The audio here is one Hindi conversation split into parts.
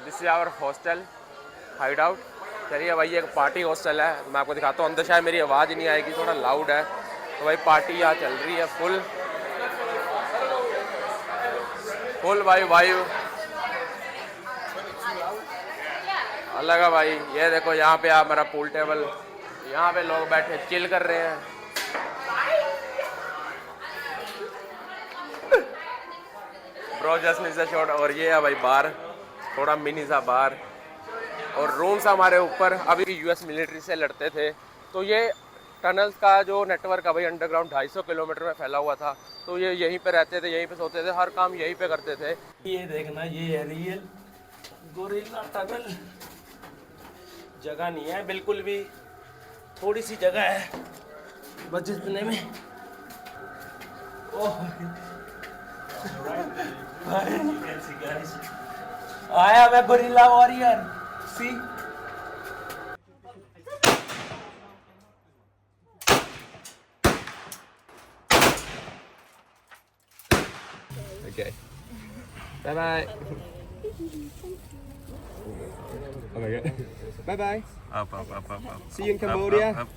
This is our hostel hideout. चलिए भाई ये एक पार्टी हॉस्टल है, मैं आपको दिखाता हूँ। अंदर शायद मेरी आवाज़ नहीं आएगी, थोड़ा लाउड है। तो भाई पार्टी यहाँ चल रही है फुल फुल भाई वायु अलग है भाई। ये देखो यहाँ पे आप मेरा पूल टेबल, यहाँ पे लोग बैठे चिल कर रहे हैं। Bro just miss the shot. और ये है भाई बार, थोड़ा मिनी सा बार। और रूम्स हमारे ऊपर अभी यूएस मिलिट्री से लड़ते थे, तो ये टनल्स का जो नेटवर्क है भाई अंडरग्राउंड 250 किलोमीटर में फैला हुआ था। तो ये यहीं पे रहते थे, यहीं पे सोते थे, हर काम यहीं पे करते थे। ये देखना, ये है रियल गोरिल्ला टनल। जगह नहीं है बिल्कुल भी, थोड़ी सी जगह है बस जितने में। ओह आया मैं gorilla warrior. C okay, bye bye. Oh my god, bye bye. up. See you in Cambodia. Up.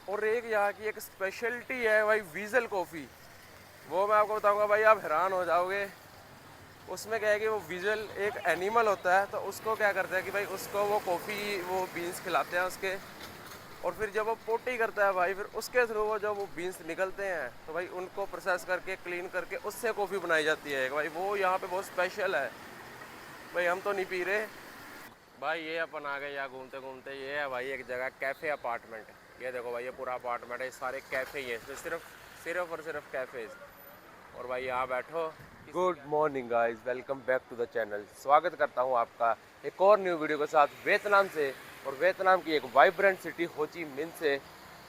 और एक यहाँ की एक स्पेशलिटी है भाई वीजल कॉफ़ी, वो मैं आपको बताऊंगा भाई, आप हैरान हो जाओगे। उसमें क्या है कि वो वीजल एक एनिमल होता है, तो उसको क्या करते हैं कि भाई उसको वो कॉफ़ी वो बीन्स खिलाते हैं उसके, और फिर जब वो पोटी करता है भाई, फिर उसके थ्रू वो जब वो बीन्स निकलते हैं तो भाई उनको प्रोसेस करके क्लीन करके उससे कॉफ़ी बनाई जाती है भाई। वो यहाँ पे बहुत स्पेशल है भाई, हम तो नहीं पी रहे भाई। ये अपन आ गए यहाँ घूमते घूमते। ये है भाई एक जगह कैफ़े अपार्टमेंट। ये देखो भाई ये पूरा अपार्टमेंट है, सारे कैफ़े ही हैं इसमें, सिर्फ और सिर्फ कैफ़ेज़। और भाई यहाँ बैठो। Good morning guys, welcome back to the channel. स्वागत करता हूँ आपका एक और न्यू वीडियो के साथ वियतनाम से, और वियतनाम की एक वाइब्रेंट सिटी हो ची मिन से।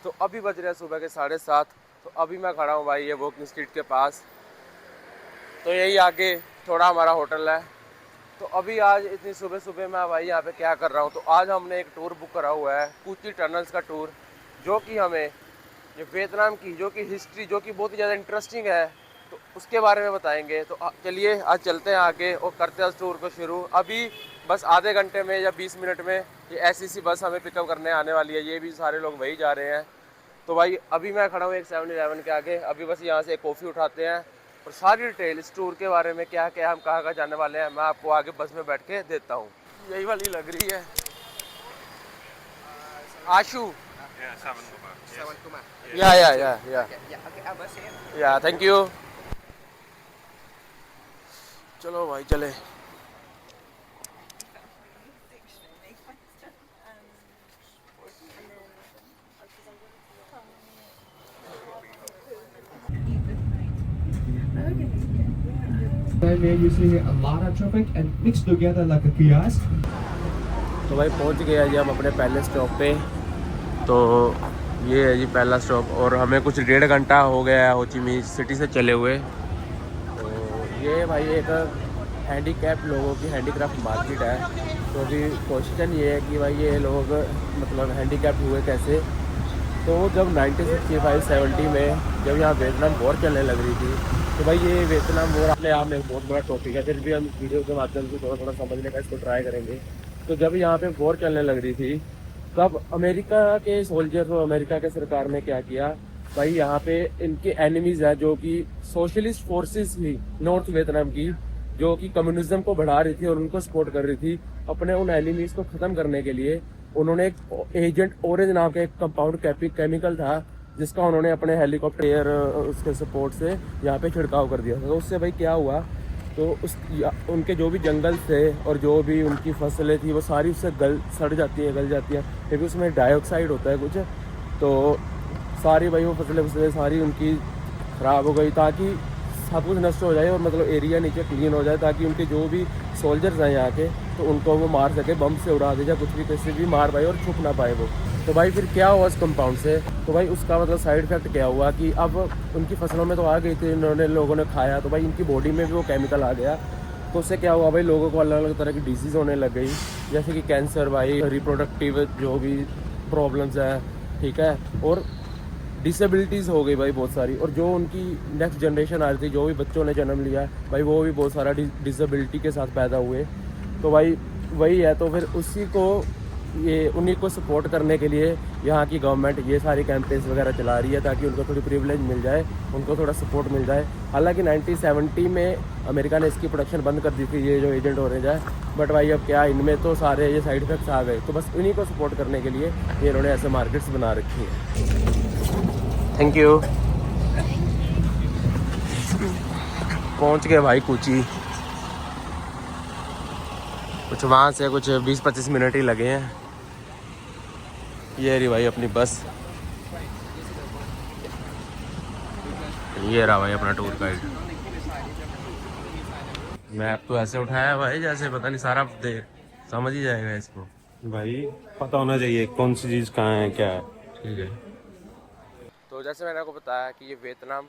तो अभी बज रहे हैं सुबह के 7:30। तो अभी मैं खड़ा हूँ भाई ये वॉकिंग स्ट्रीट के पास। तो यही आगे थोड़ा हमारा होटल है। तो अभी आज इतनी सुबह सुबह मैं भाई यहाँ पे क्या कर रहा हूँ, तो आज हमने एक टूर बुक करा हुआ है, कूची टनल्स का टूर, जो कि हमें ये वियतनाम की जो कि हिस्ट्री जो कि बहुत ही ज़्यादा इंटरेस्टिंग है, तो उसके बारे में बताएंगे। तो चलिए आज चलते हैं आगे और करते हैं उस टूर को शुरू। अभी बस आधे घंटे में या 20 मिनट में ये ऐसी बस हमें पिकअप करने आने वाली है। ये भी सारे लोग वही जा रहे हैं। तो भाई अभी मैं खड़ा हूँ एक 7-Eleven के आगे। अभी बस यहाँ से एक कॉफ़ी उठाते हैं और सारी डिटेल इस टूर के बारे में, क्या क्या हम कहाँ कहाँ जाने वाले हैं, मैं आपको आगे बस में बैठ के देता हूँ। यही वाली लग रही है आशु। या थैंक यू। चलो भाई चले। We're using a lot of traffic and mixed together like a kiosk. तो भाई पहुंच गए जी हम अपने पहले स्टॉप पे। तो ये है जी पहला स्टॉप, और हमें कुछ 1.5 घंटा हो गया है हो ची मिन्ह सिटी से चले हुए। तो ये भाई एक हैंडीकैप लोगों की हैंडीक्राफ्ट मार्केट है। तो अभी क्वेश्चन ये है कि भाई ये लोग मतलब हैंडीकैप हुए कैसे। तो जब 1965-70 में जब यहाँ वियतनाम वॉर चलने लग रही थी, तो भाई ये वियतनाम वॉर अपने आप में एक बहुत बड़ा टॉपिक है, फिर भी हम वीडियो के माध्यम से थोड़ा थोड़ा समझने का इसको ट्राई करेंगे। तो जब यहाँ पे वॉर चलने लग रही थी, तब अमेरिका के सोल्जर्स और अमेरिका के सरकार ने क्या किया भाई, यहाँ पे इनके एनिमीज हैं जो कि सोशलिस्ट फोर्सेस थी नॉर्थ वियतनाम की, जो कि कम्युनिज्म को बढ़ा रही थी और उनको सपोर्ट कर रही थी। अपने उन एनिमीज को खत्म करने के लिए उन्होंने एक एजेंट ऑरेंज नाम का एक कंपाउंड केमिकल था, जिसका उन्होंने अपने हेलीकॉप्टर उसके सपोर्ट से यहाँ पे छिड़काव कर दिया था। तो उससे भाई क्या हुआ, तो उनके जो भी जंगल थे और जो भी उनकी फसलें थी वो सारी उससे गल जाती हैं। फिर भी उसमें डाइऑक्साइड होता है कुछ, तो सारी भाई वो फसलें सारी उनकी ख़राब हो गई, ताकि सब कुछ नष्ट हो जाए और मतलब एरिया नीचे क्लीन हो जाए, ताकि उनके जो भी सोल्जर्स हैं यहाँ के तो उनको वो मार सके, बम से उड़ा दे या कुछ भी कैसे भी मार पाए और छुप ना पाए वो। तो भाई फिर क्या हुआ उस कंपाउंड से, तो भाई उसका मतलब साइड इफेक्ट क्या हुआ कि अब उनकी फसलों में तो आ गई थी, इन्होंने लोगों ने खाया, तो भाई इनकी बॉडी में भी वो केमिकल आ गया। तो उससे क्या हुआ भाई, लोगों को अलग अलग तरह की डिजीज़ होने लग गई, जैसे कि कैंसर, भाई रिप्रोडक्टिव जो भी प्रॉब्लम्स है, ठीक है। और डिसेबिलिटीज़ हो गई भाई बहुत सारी, और जो उनकी नेक्स्ट जनरेशन आ रही थी, जो भी बच्चों ने जन्म लिया भाई, वो भी बहुत सारा डिसेबिलिटी के साथ पैदा हुए। तो भाई वही है, तो फिर उसी को ये उन्हीं को सपोर्ट करने के लिए यहाँ की गवर्नमेंट ये सारी कैंपेन्स वगैरह चला रही है, ताकि उनको थोड़ी प्रिविलेज मिल जाए, उनको थोड़ा सपोर्ट मिल जाए। हालांकि 1970 में अमेरिका ने इसकी प्रोडक्शन बंद कर दी थी, ये जो एजेंट ऑरेंज है, बट भाई अब क्या, इनमें तो सारे ये साइड इफेक्ट्स आ गए, तो बस उन्हीं को सपोर्ट करने के लिए ये इन्होंने ऐसे मार्केट्स बना रखी है। Thank you. पहुँच गए भाई कोची, कुछ वहाँ से कुछ 20-25 मिनट ही लगे हैं। ये रही भाई अपनी बस, ये रहा भाई अपना टूर गाइड। मैप तो ऐसे उठाया है भाई जैसे पता नहीं सारा देख समझ ही जाएगा इसको। भाई पता होना चाहिए कौन सी चीज़ कहाँ है क्या है। ठीक है, तो जैसे मैंने आपको बताया कि ये वियतनाम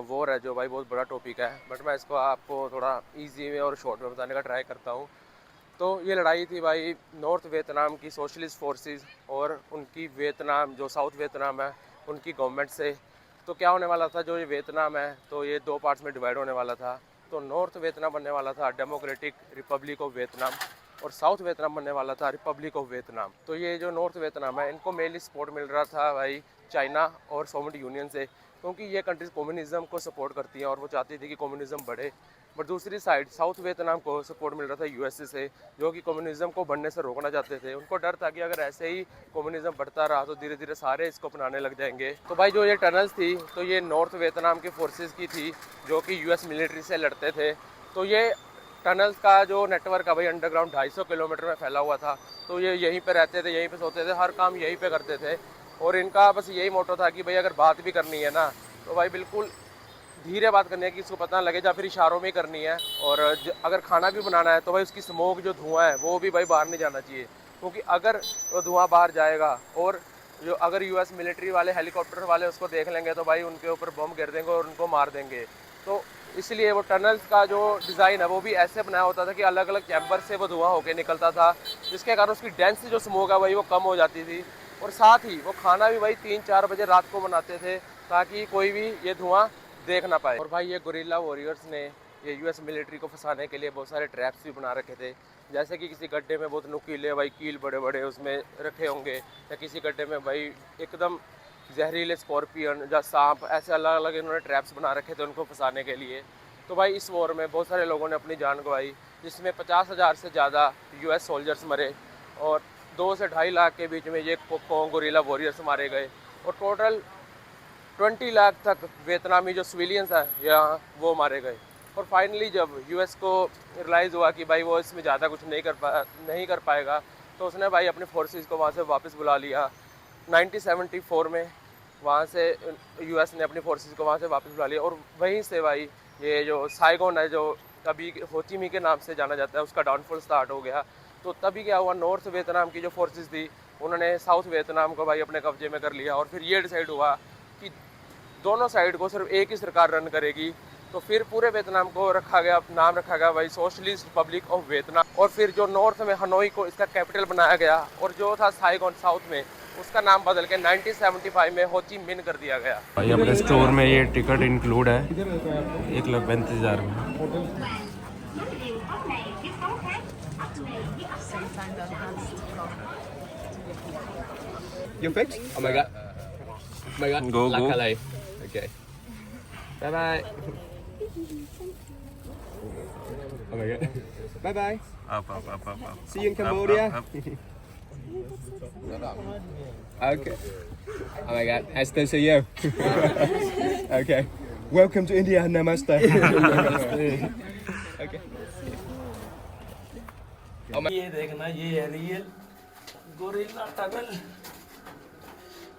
वॉर है, जो भाई बहुत बड़ा टॉपिक है, बट मैं इसको आपको थोड़ा इजी में और शॉर्ट में बताने का ट्राई करता हूँ। तो ये लड़ाई थी भाई नॉर्थ वियतनाम की सोशलिस्ट फोर्सेस और उनकी वियतनाम जो साउथ वियतनाम है उनकी गवर्नमेंट से। तो क्या होने वाला था, जो ये वियतनाम है तो ये 2 पार्ट्स में डिवाइड होने वाला था। तो नॉर्थ वियतनाम बनने वाला था डेमोक्रेटिक रिपब्लिक ऑफ वियतनाम, और साउथ वियतनाम बनने वाला था रिपब्लिक ऑफ वियतनाम। तो ये जो नॉर्थ वियतनाम है इनको मेनली सपोर्ट मिल रहा था भाई चाइना और सोवियत यूनियन से, क्योंकि ये कंट्रीज़ कम्युनिज़्म को सपोर्ट करती हैं और वो चाहती थी कि कम्युनिज़्म बढ़े। बट दूसरी साइड साउथ वियतनाम को सपोर्ट मिल रहा था यूएसए से, जो कि कम्युनिज़्म को बढ़ने से रोकना चाहते थे। उनको डर था कि अगर ऐसे ही कम्युनिज़्म बढ़ता रहा तो धीरे धीरे सारे इसको अपनाने लग जाएंगे। तो भाई जो ये टनल्स थी तो ये नॉर्थ वियतनाम की फोर्सेस की थी, जो कि यूएस मिलिट्री से लड़ते थे। तो ये टनल्स का जो नेटवर्क है भाई अंडरग्राउंड 250 किलोमीटर में फैला हुआ था। तो ये यहीं पे रहते थे, यहीं पे सोते थे, हर काम यहीं पे करते थे। और इनका बस यही मोटो था कि भाई अगर बात भी करनी है ना तो भाई बिल्कुल धीरे बात करनी है, कि इसको पता ना लगे, या फिर इशारों में ही करनी है। और अगर खाना भी बनाना है तो भाई उसकी स्मोक जो धुआं है वो भी भाई बाहर नहीं जाना चाहिए, क्योंकि अगर वो धुआं बाहर जाएगा और जो अगर यूएस मिलिट्री वाले हेलीकॉप्टर वाले उसको देख लेंगे तो भाई उनके ऊपर बम गिर देंगे और उनको मार देंगे। तो इसलिए वो टनल्स का जो डिज़ाइन है वो भी ऐसे बनाया होता था कि अलग अलग चैम्बर से वो धुआं होकर निकलता था, जिसके कारण उसकी डेंस जो स्मोक है भाई वो कम हो जाती थी। और साथ ही वो खाना भी भाई 3-4 बजे रात को बनाते थे, ताकि कोई भी ये धुआं देख ना पाए। और भाई ये गुरिल्ला वॉरियर्स ने ये यूएस मिलिट्री को फंसाने के लिए बहुत सारे ट्रैप्स भी बना रखे थे, जैसे कि किसी गड्ढे में बहुत नुकीले भाई कील बड़े बड़े उसमें रखे होंगे, या किसी गड्ढे में भाई एकदम जहरीले स्कॉर्पियन या सांप, ऐसे अलग अलग इन्होंने ट्रैप्स बना रखे थे उनको फंसाने के लिए। तो भाई इस वॉर में बहुत सारे लोगों ने अपनी जान गंवाई, जिसमें 50,000 से ज़्यादा यूएस सोल्जर्स मरे और 2 से 2.5 लाख के बीच में ये गुरिल्ला वॉरियर्स मारे गए। और टोटल 20 लाख तक वियतनामी जो सिविलियंस हैं यहाँ वो मारे गए। और फाइनली जब यूएस को रियलाइज़ हुआ कि भाई वो इसमें ज़्यादा कुछ नहीं कर पाएगा, तो उसने भाई अपनी फोर्सेस को वहाँ से वापस बुला लिया। 1974 में वहाँ से यूएस ने अपनी फोर्सेस को वहाँ से वापस बुला लिया, और वहीं से भाई ये जो साइगोन है, जो अभी होचिमी के नाम से जाना जाता है, उसका डाउनफॉल स्टार्ट हो गया। तो तभी क्या हुआ, नॉर्थ वियतनाम की जो फोर्सेस थी उन्होंने साउथ वियतनाम को भाई अपने कब्जे में कर लिया। और फिर ये डिसाइड हुआ कि दोनों साइड को सिर्फ एक ही सरकार रन करेगी। तो फिर पूरे वियतनाम को नाम रखा गया भाई सोशलिस्ट रिपब्लिक ऑफ वियतनाम। और फिर जो नॉर्थ में हनोई को इसका कैपिटल बनाया गया, और जो था साइगोन साउथ में, उसका नाम बदल के 1975 में हो ची मिन कर दिया गया। भाई अपने स्टोर में ये टिकट इंक्लूड है 1,35,000 में। You fixed? Oh my god. Oh my god. Go, La go. Calais. Okay. Bye bye. Oh my god. Bye bye. Up. See you in Cambodia. Okay. Oh my god. Nice to see you. Okay. Welcome to India. Namaste. Okay. ये देखना, ये है रियल गोरिल्ला टनल।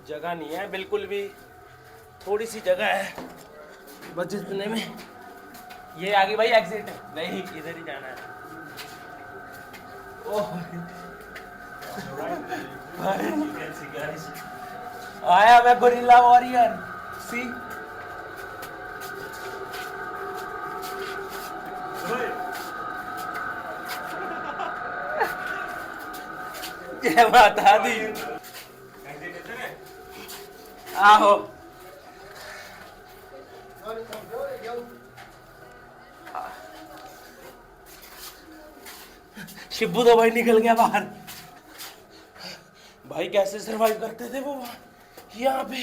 जगह नहीं है बिल्कुल भी, थोड़ी सी जगह है बस, जितने में ये आगे भाई एग्जिट नहीं, इधर ही जाना है। ओह आया मैं गोरिल्ला वॉरियर, सी क्या बात है दी। आहो शिब्बू तो भाई निकल गया बाहर। भाई कैसे सरवाइव करते थे वो यहाँ पे।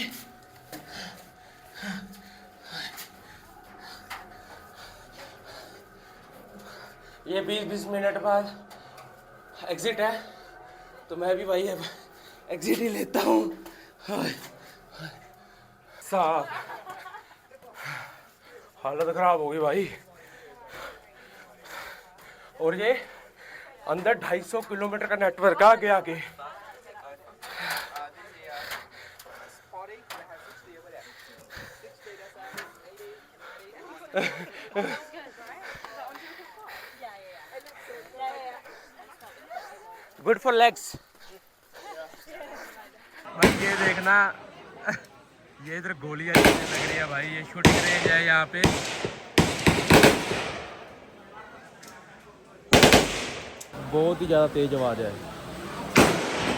ये 20-20 मिनट बाद एग्जिट है, तो मैं भी भाई अब एग्जिट ही लेता हूँ। साहब हालत खराब होगी भाई। और ये अंदर 250 किलोमीटर का नेटवर्क आगे आगे। Good for legs. भाई ये देखना, ये इधर गोलियां लग रही है भाई। ये शूटिंग रेंज है यहाँ पे। बहुत ही ज़्यादा तेज आवाज़ है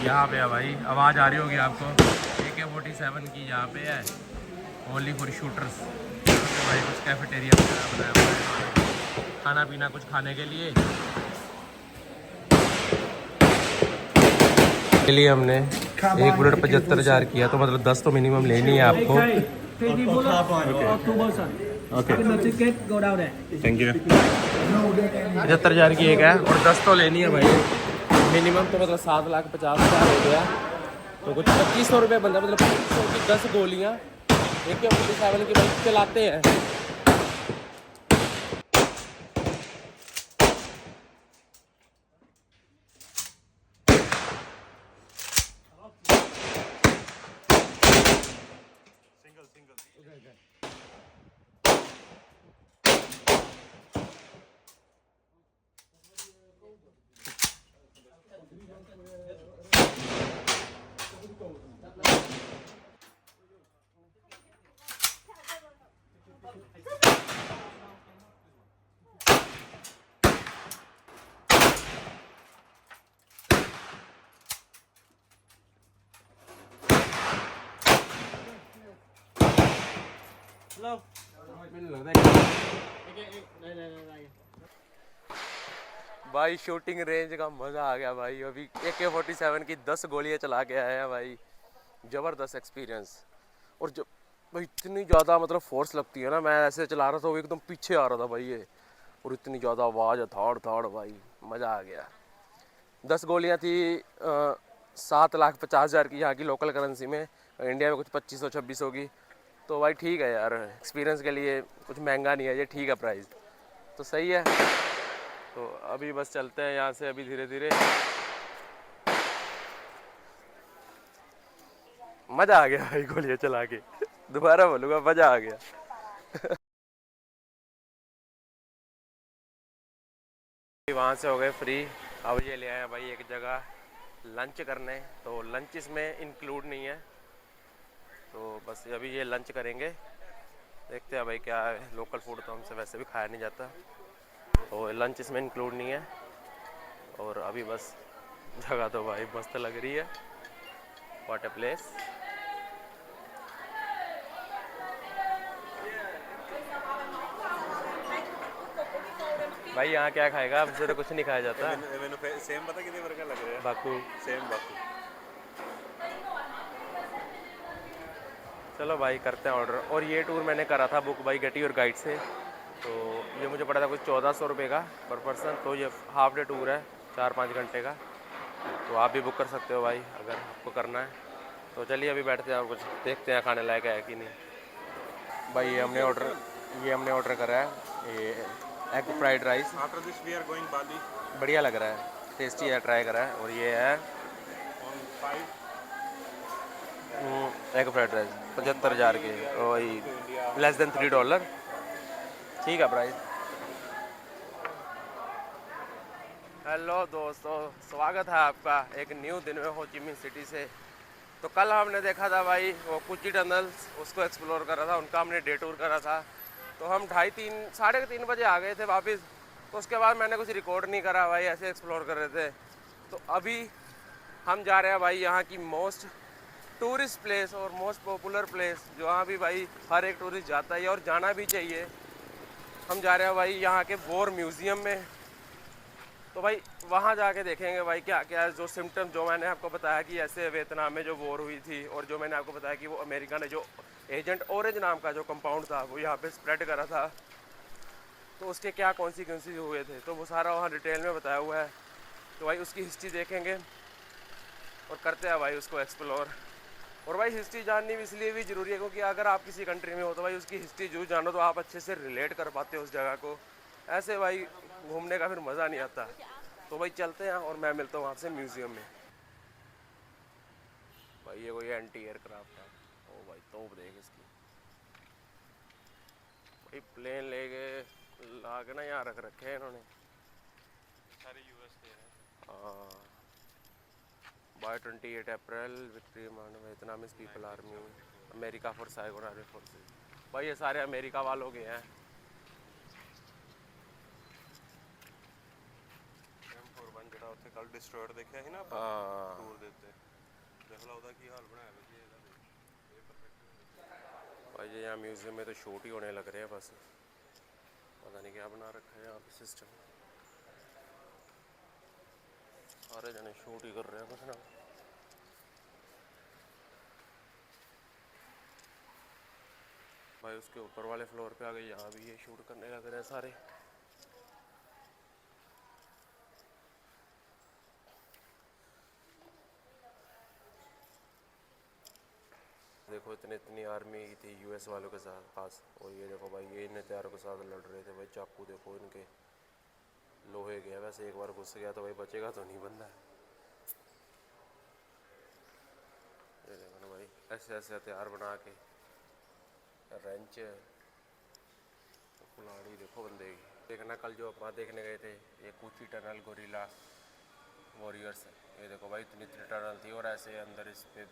यहाँ पे है भाई। आवाज़ आ रही होगी आपको। AK-47 की यहाँ पे है, ओनली फॉर शूटर्स। भाई कुछ कैफेटेरिया वगैरह बनाया हुआ है, खाना पीना कुछ खाने के लिए। के लिए हमने 1 बुलेट 75,000 किया, तो मतलब 10 तो मिनिमम लेनी है आपको। Thank you. 75,000 की एक है और 10 तो लेनी है भाई मिनिमम। तो मतलब 7,50,000 हो गया, तो कुछ 2,500 रुपये बनता है। मतलब 2,500 की 10 गोलियाँ AK-47 की बाइक चलाते हैं। भाई शूटिंग रेंज का मज़ा आ गया भाई। अभी AK-47 की 10 गोलियां चला के आए हैं भाई। ज़बरदस्त एक्सपीरियंस। और जब भाई इतनी ज़्यादा मतलब फोर्स लगती है ना, मैं ऐसे चला रहा था वो एकदम पीछे आ रहा था भाई ये। और इतनी ज़्यादा आवाज़ है, थाड़ थाड़ भाई, मज़ा आ गया। 10 गोलियां थी 7,50,000 की यहाँ की लोकल करेंसी में। इंडिया में कुछ 2,500-2,600 की। तो भाई ठीक है यार, एक्सपीरियंस के लिए कुछ महंगा नहीं है ये, ठीक है प्राइस तो सही है। तो अभी बस चलते हैं यहाँ से अभी धीरे धीरे। मज़ा आ गया भाई गोलियाँ चला के। दोबारा बोलूँगा, मज़ा आ गया। वहाँ से हो गए फ्री। अब ये ले आए भाई एक जगह लंच करने, तो लंच इसमें इंक्लूड नहीं है। तो बस अभी ये लंच करेंगे, देखते हैं भाई क्या है। लोकल फूड तो हमसे वैसे भी खाया नहीं जाता, तो लंच इसमें इंक्लूड नहीं है। और अभी बस जगह तो भाई मस्त लग रही है। What a place. भाई यहाँ क्या खाएगा, हमसे तो कुछ नहीं खाया जाता। सेम पता कितने वर्ग लग रहे हैं? Baku same Baku. चलो भाई करते हैं ऑर्डर। और ये टूर मैंने करा था बुक बाई गेटी और गाइड से, तो ये मुझे पड़ा था कुछ 1,400 रुपये का पर पर्सन। तो ये हाफ डे टूर है, 4-5 घंटे का। तो आप भी बुक कर सकते हो भाई अगर आपको करना है। तो चलिए अभी बैठते हैं और कुछ देखते हैं खाने लायक है कि नहीं। भाई ये हमने ऑर्डर करा है ये egg fried rice. After this we are going Bali. बढ़िया लग रहा है, टेस्टी है, ट्राई करा है। और ये है एग फ्राइड राइस 75,000 के, वही लेस देन $3। ठीक है प्राइस। हेलो दोस्तों, स्वागत है आपका एक न्यू दिन में हो ची मिन सिटी से। तो कल हमने देखा था भाई वो कुची टनल्स, उसको एक्सप्लोर करा था, उनका हमने डे टूर करा था। तो हम 2:30-3:30 बजे आ गए थे वापस। तो उसके बाद मैंने कुछ रिकॉर्ड नहीं करा भाई, ऐसे एक्सप्लोर कर रहे थे। तो अभी हम जा रहे हैं भाई यहाँ की मोस्ट टूरिस्ट प्लेस और मोस्ट पॉपुलर प्लेस, जहाँ भी भाई हर एक टूरिस्ट जाता है और जाना भी चाहिए। हम जा रहे हैं भाई यहाँ के वॉर म्यूज़ियम में। तो भाई वहाँ जाके देखेंगे भाई क्या क्या है, जो सिम्टम जो मैंने आपको बताया कि ऐसे वियतनाम में जो वॉर हुई थी, और जो मैंने आपको बताया कि वो अमेरिका ने जो एजेंट ऑरेंज नाम का जो कंपाउंड था वो यहाँ पे स्प्रेड करा था, तो उसके क्या कॉन्सिक्वेंसेस हुए थे, तो वो सारा वहाँ डिटेल में बताया हुआ है। तो भाई उसकी हिस्ट्री देखेंगे और करते हैं भाई उसको एक्सप्लोर। और भाई हिस्ट्री जाननी भी इसलिए भी ज़रूरी है क्योंकि अगर आप किसी कंट्री में हो तो भाई उसकी हिस्ट्री जरूर जानो, तो आप अच्छे से रिलेट कर पाते हो उस जगह को। ऐसे भाई घूमने का फिर मज़ा नहीं आता। तो भाई चलते हैं और मैं मिलता हूँ आपसे म्यूज़ियम में। भाई ये कोई एंटी एयरक्राफ्ट है। ओ भाई तोप देख इसकी। भाई प्लेन लेके ला के ना यहाँ रख रखे हैं इन्होंने। सारे यूएस के हैं। हाँ। By 28 April, victory among Vietnamese people army, America for Saigon Army forces। भाई ये सारे अमेरिका वालों के हैं। M41 ਜਿਹੜਾ ਉੱਥੇ ਕੱਲ ਡਿਸਟਰੋਇਰ ਦੇਖਿਆ ਸੀ ਨਾ ਆਪਾਂ हाँ ਟੂਰ ਦੇ ਉੱਤੇ, ਦੇਖ ਲਾ ਉਹਦਾ ਕੀ ਹਾਲ ਬਣਾਇਆ ਵਾ ਜੀ ਇਹਦਾ। भाई ये यहाँ म्यूजियम में तो शूट ही होने लग रहे हैं बस, पता नहीं क्या बना रखा है यहाँ पे सिस्टम। सारे जने शूट ही कर रहे हैं कुछ ना। भाई उसके ऊपर वाले फ्लोर पे आ गए, यहाँ भी ये शूट करने लग रहे हैं सारे। देखो इतनी आर्मी थी यूएस वालों के साथ पास, और ये देखो भाई ये इन हथियारों के साथ लड़ रहे थे। भाई चाकू देखो इनके लोहे के हैं, वैसे एक बार घुस गया तो भाई बचेगा तो नहीं बंदा। ये देखो ना भाई ऐसे ऐसे हथियार बना के, रेंच, कुल्हाड़ी देखो बंदे की। देखना कल जो अपना देखने गए थे ये कूची टनल गोरिल्ला वॉरियर्स, ये देखो भाई इतनी टनल थी और ऐसे अंदर इस पे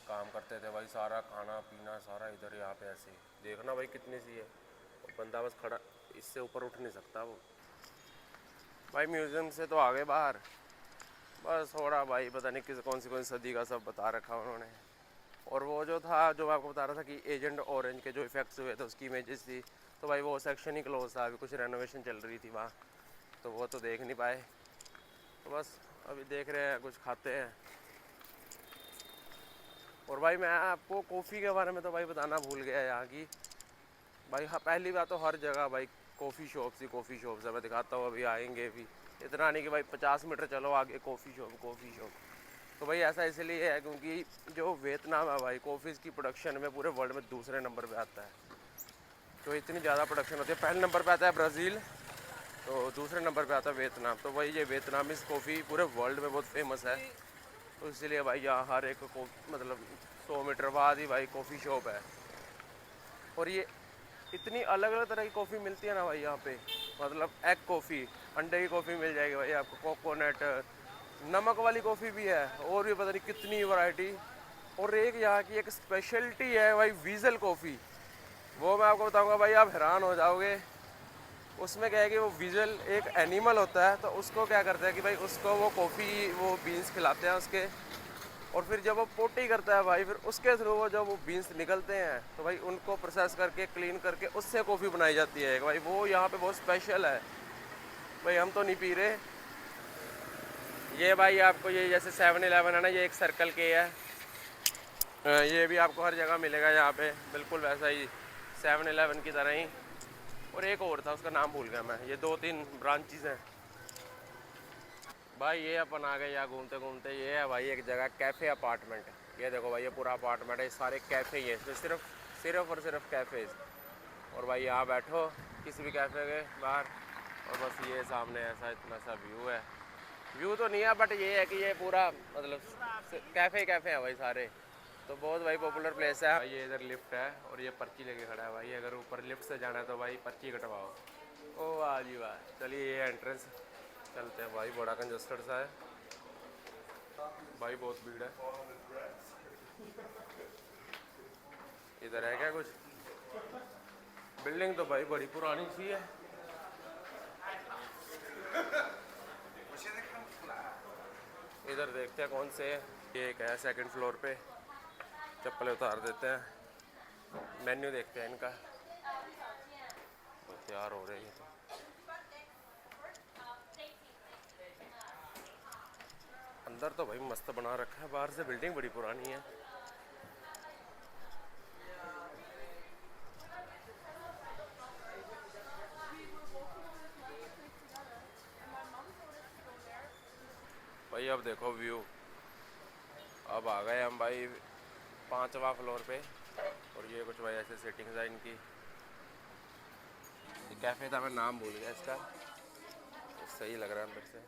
काम करते थे भाई। सारा खाना पीना सारा इधर यहाँ पे ऐसे देखना भाई कितनी सी है, और बंदा बस खड़ा, इससे ऊपर उठ नहीं सकता वो। भाई म्यूज़ियम से तो आ गए बाहर, बस थोड़ा भाई पता नहीं किस कौन सी सदी का सब बता रखा उन्होंने। और वो जो था जो मैं आपको बता रहा था कि एजेंट ऑरेंज के जो इफेक्ट्स हुए थे उसकी इमेजेस थी, तो भाई वो सेक्शन ही क्लोज था, अभी कुछ रेनोवेशन चल रही थी वहाँ, तो वो तो देख नहीं पाए। तो बस अभी देख रहे हैं, कुछ खाते हैं। और भाई मैं आपको कॉफ़ी के बारे में तो भाई बताना भूल गया यहाँ की। भाई हाँ पहली बात तो हर जगह भाई कॉफ़ी शॉप्स ही कॉफ़ी शॉप्स है। मैं दिखाता हूँ अभी आएंगे भी, इतना नहीं कि भाई 50 मीटर चलो आगे कॉफ़ी शॉप। तो भाई ऐसा इसलिए है क्योंकि जो वियतनाम है भाई कॉफ़ी की प्रोडक्शन में पूरे वर्ल्ड में दूसरे नंबर पे आता है। तो इतनी ज़्यादा प्रोडक्शन होती है। पहले नंबर पे आता है ब्राज़ील, तो दूसरे नंबर पे आता है वियतनाम। तो भाई ये वियतनामीज़ कॉफ़ी पूरे वर्ल्ड में बहुत फेमस है, तो इसीलिए भाई यहाँ हर एक मतलब 100 मीटर बाद ही भाई कॉफ़ी शॉप है। और ये इतनी अलग अलग तरह की कॉफ़ी मिलती है ना भाई यहाँ पे, मतलब एग कॉफ़ी, अंडे की कॉफ़ी मिल जाएगी भाई आपको, कोकोनट, नमक वाली कॉफ़ी भी है, और भी पता नहीं कितनी वैरायटी। और एक यहाँ की एक स्पेशलिटी है भाई वीज़ल कॉफ़ी, वो मैं आपको बताऊँगा भाई आप हैरान हो जाओगे। उसमें क्या है कि वो वीज़ल एक एनिमल होता है, तो उसको क्या करते हैं कि भाई उसको वो कॉफ़ी वो बीन्स खिलाते हैं उसके, और फिर जब वो पोटी करता है भाई फिर उसके थ्रू वो जब वो बीन्स निकलते हैं तो भाई उनको प्रोसेस करके क्लीन करके उससे कॉफ़ी बनाई जाती है भाई। वो यहाँ पे बहुत स्पेशल है भाई, हम तो नहीं पी रहे। ये भाई आपको ये जैसे 7-Eleven है ना, ये एक सर्कल के है, ये भी आपको हर जगह मिलेगा यहाँ पे, बिल्कुल वैसा ही 7-Eleven की तरह ही। और एक और था उसका नाम भूल गया मैं। ये 2-3 ब्रांचेस हैं भाई। ये अपन आ गए यहाँ घूमते घूमते। ये है भाई एक जगह कैफ़े अपार्टमेंट, ये देखो भाई ये पूरा अपार्टमेंट है, सारे कैफ़े ही है इसमें, सिर्फ और सिर्फ कैफ़ेज़। और भाई यहाँ बैठो किसी भी कैफ़े के बाहर, और बस ये सामने ऐसा इतना सा व्यू है। व्यू तो नहीं है बट ये है कि ये पूरा मतलब कैफ़े है भाई सारे, तो बहुत भाई पॉपुलर प्लेस है। ये इधर लिफ्ट है और ये पर्ची लेके खड़ा है भाई, अगर ऊपर लिफ्ट से जाना है तो भाई पर्ची कटवाओ। ओ वाह जी वाह। चलिए ये एंट्रेंस चलते हैं भाई, बड़ा कंजस्टेड सा है भाई, बहुत भीड़ है। इधर है क्या कुछ? बिल्डिंग तो भाई बड़ी पुरानी सी है। इधर देखते हैं कौन से है। ये एक है 2nd फ्लोर पे, चप्पल उतार देते हैं, मेन्यू देखते हैं इनका। तैयार हो रहे हैं तो अंदर तो भाई मस्त बना रखा है, बाहर से बिल्डिंग बड़ी पुरानी है। भाई अब देखो व्यू, अब आ गए हम भाई 5वां फ्लोर पे। और ये कुछ भाई ऐसे सेटिंग्स है इनकी। ये कैफ़े था, मैं नाम भूल गया इसका, तो सही लग रहा है अंदर से।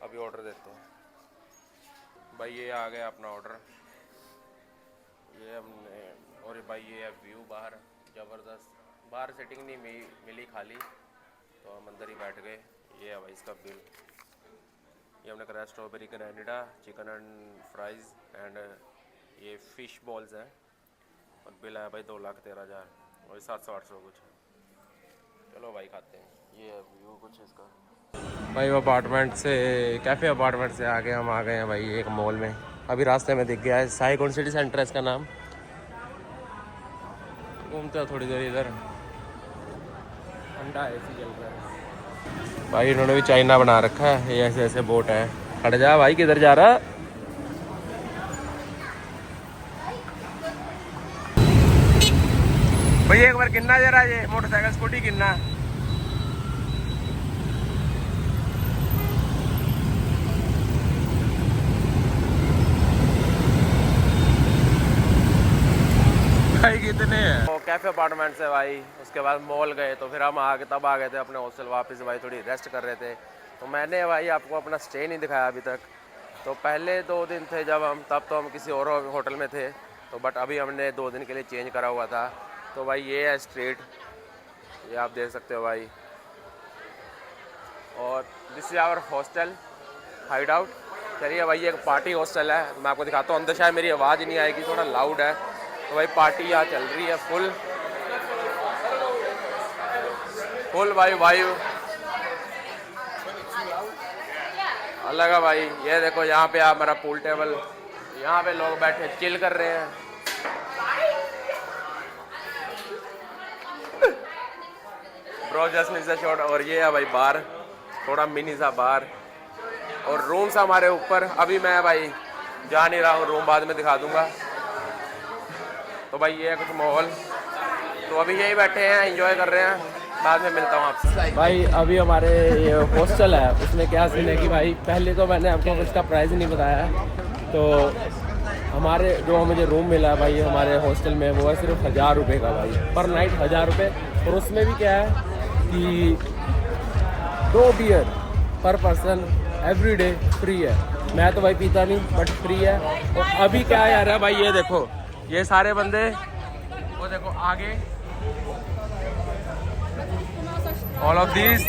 अभी ऑर्डर देते हैं भाई। ये आ गया अपना ऑर्डर, ये हमने। और भाई ये है व्यू बाहर, ज़बरदस्त। बाहर सेटिंग नहीं मिली खाली, तो हम अंदर ही बैठ गए। ये है भाई इसका बिल। ये हमने कराया strawberry granita, chicken and fries and ये फ़िश बॉल्स हैं। और बिल आया भाई 2,13,000 और 700-800 कुछ। चलो भाई खाते हैं। ये है व्यू कुछ इसका भाई। वो अपार्टमेंट से, कैफ़े अपार्टमेंट से आगे हम आ गए हैं भाई एक मॉल में। अभी रास्ते में दिख गया है, साइगोन सिटी सेंटर है इसका नाम। घूमते हैं थोड़ी देर इधर, ठंडा एसी चल रहा है भाई। इन्होंने भी चाइना बना रखा है, ये ऐसे ऐसे बोट है। हट जा भाई, किधर जा रहा? भाई एक बार कितना जा रहा है ये मोटरसाइकिल स्कूटी कितना? भाई कितने हैं? तो कैफे अपार्टमेंट से भाई, उसके बाद मॉल गए, तो फिर हम तब आ गए थे अपने हॉस्टल वापस भाई। थोड़ी रेस्ट कर रहे थे, तो मैंने भाई आपको अपना स्टे नहीं दिखाया अभी तक। तो पहले 2 दिन थे जब हम, तब तो हम किसी और होटल में थे, तो बट अभी हमने 2 दिन के लिए चेंज करा हुआ था। तो भाई ये है स्ट्रीट, ये आप देख सकते हो भाई। और this is our hostel hideout. चलिए भाई, ये एक पार्टी हॉस्टल है, मैं आपको दिखाता हूँ। अंदर शायद मेरी आवाज़ नहीं आएगी, थोड़ा लाउड है। तो भाई पार्टी यहाँ चल रही है फुल भाई। वायु अलग है भाई। ये देखो यहाँ पे आप हमारा पूल टेबल, यहाँ पे लोग बैठे चिल कर रहे हैं। Bro just miss the shot. और ये है भाई बार, थोड़ा मिनी सा बार। और रूम्स हमारे ऊपर। अभी मैं भाई जा नहीं रहा हूँ, रूम बाद में दिखा दूंगा। तो भाई ये है कुछ माहौल। तो अभी यही बैठे हैं, एंजॉय कर रहे हैं, बाद में मिलता हूँ आपसे। भाई अभी हमारे ये हॉस्टल है, उसमें क्या सीन है कि भाई पहले तो मैंने आपको उसका प्राइस नहीं बताया। तो हमारे जो मुझे रूम मिला भाई हमारे हॉस्टल में, वो है सिर्फ 1000 रुपये का भाई, पर नाइट 1000 रुपये। और उसमें भी क्या है कि 2 बियर पर पर्सन एवरी डे फ्री है। मैं तो भाई पीता नहीं, बट फ्री है। और अभी क्या यार है भाई, ये देखो ये सारे बंदे, वो देखो आगे, ऑल ऑफ दीज,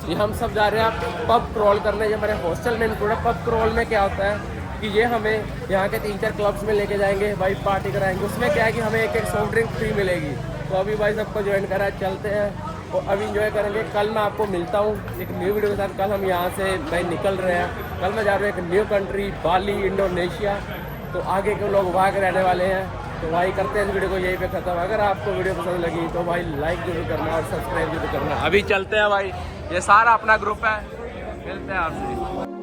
ये हम सब जा रहे हैं पब क्रॉल करने। ये हमारे हॉस्टल में इंक्लूड है। पब क्रॉल में क्या होता है कि ये हमें यहाँ के 3-4 क्लब्स में लेके जाएंगे भाई, पार्टी कराएंगे। उसमें क्या है कि हमें एक सॉफ्ट ड्रिंक फ्री मिलेगी। तो अभी भाई सबको ज्वाइन करा, चलते हैं और अभी इंजॉय करेंगे। कल मैं आपको मिलता हूँ एक न्यू वीडियो के साथ। कल हम यहाँ से भाई निकल रहे हैं, कल मैं जा रहा हूँ एक न्यू कंट्री, बाली, इंडोनेशिया। तो आगे के लोग वहाँ के रहने वाले हैं। तो भाई करते हैं इस वीडियो को यहीं पे ख़त्म। अगर आपको वीडियो पसंद लगी तो भाई लाइक जरूर करना और सब्सक्राइब जरूर करना। अभी चलते हैं भाई, ये सारा अपना ग्रुप है, मिलते हैं आपसे।